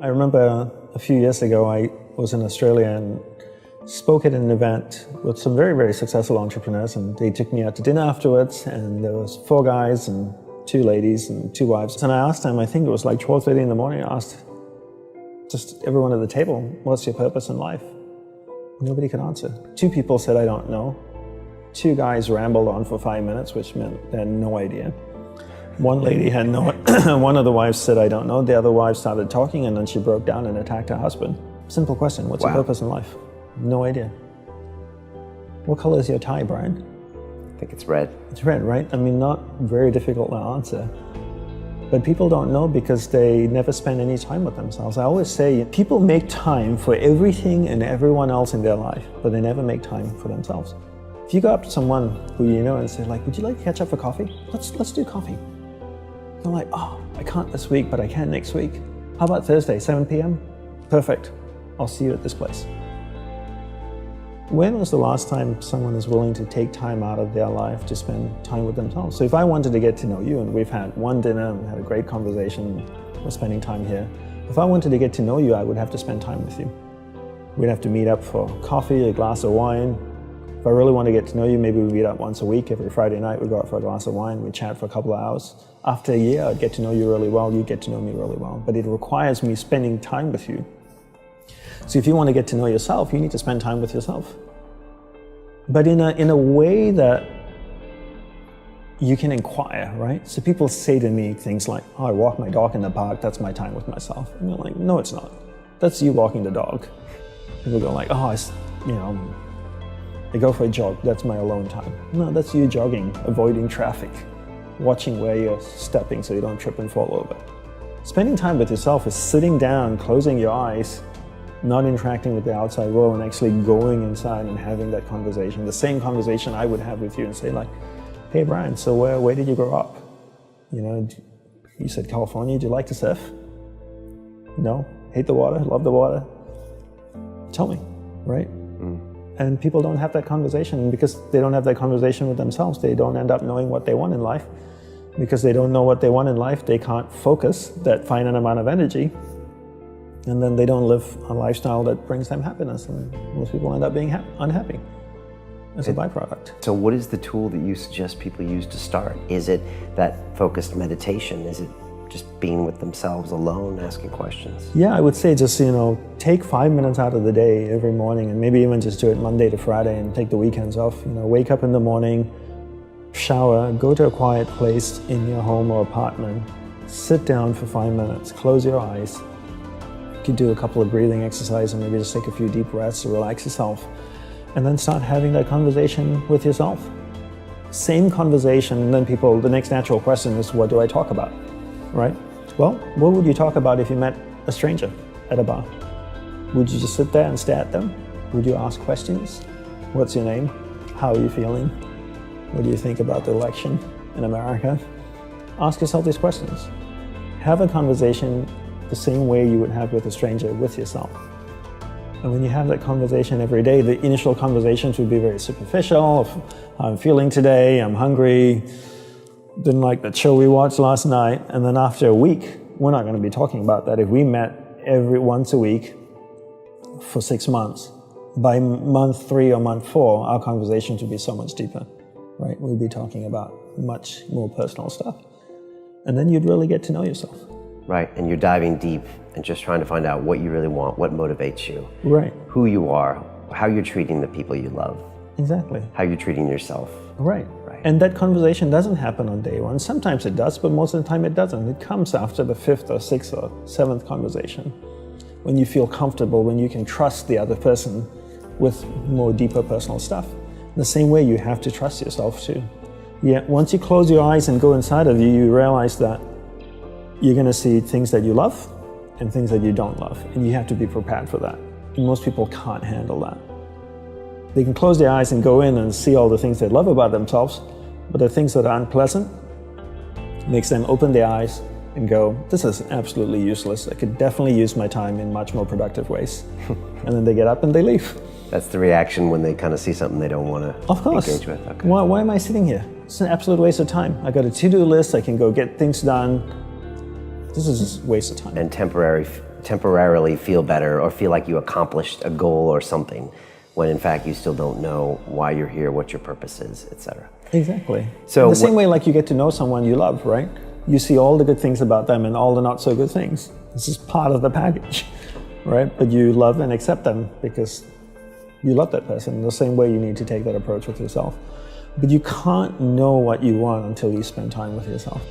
I remember a few years ago, I was in Australia and spoke at an event with some very, very successful entrepreneurs, and they took me out to dinner afterwards, and there was 4 guys and 2 ladies and 2 wives. And I asked them, I think it was like 12:30 in the morning, I asked just everyone at the table, what's your purpose in life? Nobody could answer. 2 people said, I don't know. 2 guys rambled on for 5 minutes, which meant they had no idea. One lady had no, one of the wives said, I don't know. The other wife started talking, and then she broke down and attacked her husband. Simple question, what's your purpose in life? No idea. What color is your tie, Brian? I think it's red. It's red, right? I mean, not very difficult to answer. But people don't know because they never spend any time with themselves. I always say, people make time for everything and everyone else in their life, but they never make time for themselves. If you go up to someone who you know and say, like, would you like to catch up for coffee? Let's do coffee. They're like, oh, I can't this week, but I can next week. How about Thursday, 7 p.m.? Perfect. I'll see you at this place. When was the last time someone is willing to take time out of their life to spend time with themselves? So if I wanted to get to know you, and we've had one dinner and had a great conversation, we're spending time here. If I wanted to get to know you, I would have to spend time with you. We'd have to meet up for coffee, a glass of wine. If I really want to get to know you, maybe we meet up once a week. Every Friday night, we go out for a glass of wine, we chat for a couple of hours. After a year, I'd get to know you really well, you get to know me really well. But it requires me spending time with you. So if you want to get to know yourself, you need to spend time with yourself. But in a way that you can inquire, right? So people say to me things like, oh, I walk my dog in the park, that's my time with myself. And you're like, no, it's not. That's you walking the dog. People go like, oh, I go for a jog, that's my alone time. No, that's you jogging, avoiding traffic, watching where you're stepping so you don't trip and fall over. Spending time with yourself is sitting down, closing your eyes, not interacting with the outside world, and actually going inside and having that conversation. The same conversation I would have with you and say like, hey Brian, so where did you grow up? You know, you said California, do you like to surf? No? Hate the water, love the water? Tell me, right? And people don't have that conversation because they don't have that conversation with themselves. They don't end up knowing what they want in life. Because they don't know what they want in life, they can't focus that finite amount of energy. And then they don't live a lifestyle that brings them happiness. And most people end up being unhappy as a byproduct. So what is the tool that you suggest people use to start? Is it that focused meditation? Is it just being with themselves alone, asking questions? Yeah, I would say just, take 5 minutes out of the day every morning, and maybe even just do it Monday to Friday and take the weekends off. Wake up in the morning, shower, go to a quiet place in your home or apartment, sit down for 5 minutes, close your eyes. You could do a couple of breathing exercises and maybe just take a few deep breaths to relax yourself, and then start having that conversation with yourself. Same conversation, and then the next natural question is, what do I talk about? Right? Well, what would you talk about if you met a stranger at a bar? Would you just sit there and stare at them? Would you ask questions? What's your name? How are you feeling? What do you think about the election in America? Ask yourself these questions. Have a conversation the same way you would have with a stranger with yourself. And when you have that conversation every day, the initial conversations would be very superficial. How I'm feeling today, I'm hungry, didn't like the show we watched last night. And then after a week, we're not going to be talking about that. If we met once a week for 6 months, by month 3 or month 4, our conversations would be so much deeper, right? We'd be talking about much more personal stuff. And then you'd really get to know yourself. Right, and you're diving deep and just trying to find out what you really want, what motivates you. Right. Who you are, how you're treating the people you love. Exactly. How you're treating yourself. Right. And that conversation doesn't happen on day one. Sometimes it does, but most of the time it doesn't. It comes after the 5th or 6th or 7th conversation. When you feel comfortable, when you can trust the other person with more deeper personal stuff. The same way you have to trust yourself too. Yeah, once you close your eyes and go inside of you, you realize that you're going to see things that you love and things that you don't love. And you have to be prepared for that. And most people can't handle that. They can close their eyes and go in and see all the things they love about themselves, but the things that are unpleasant makes them open their eyes and go, this is absolutely useless. I could definitely use my time in much more productive ways. And then they get up and they leave. That's the reaction when they kind of see something they don't want to engage with. Okay. Why am I sitting here? It's an absolute waste of time. I got a to-do list, I can go get things done. This is just a waste of time. And temporary temporarily feel better or feel like you accomplished a goal or something, when in fact you still don't know why you're here, what your purpose is, etc. Exactly. So in the same way, like you get to know someone you love, right? You see all the good things about them and all the not so good things. This is part of the package, right? But you love and accept them because you love that person. In the same way, you need to take that approach with yourself. But you can't know what you want until you spend time with yourself.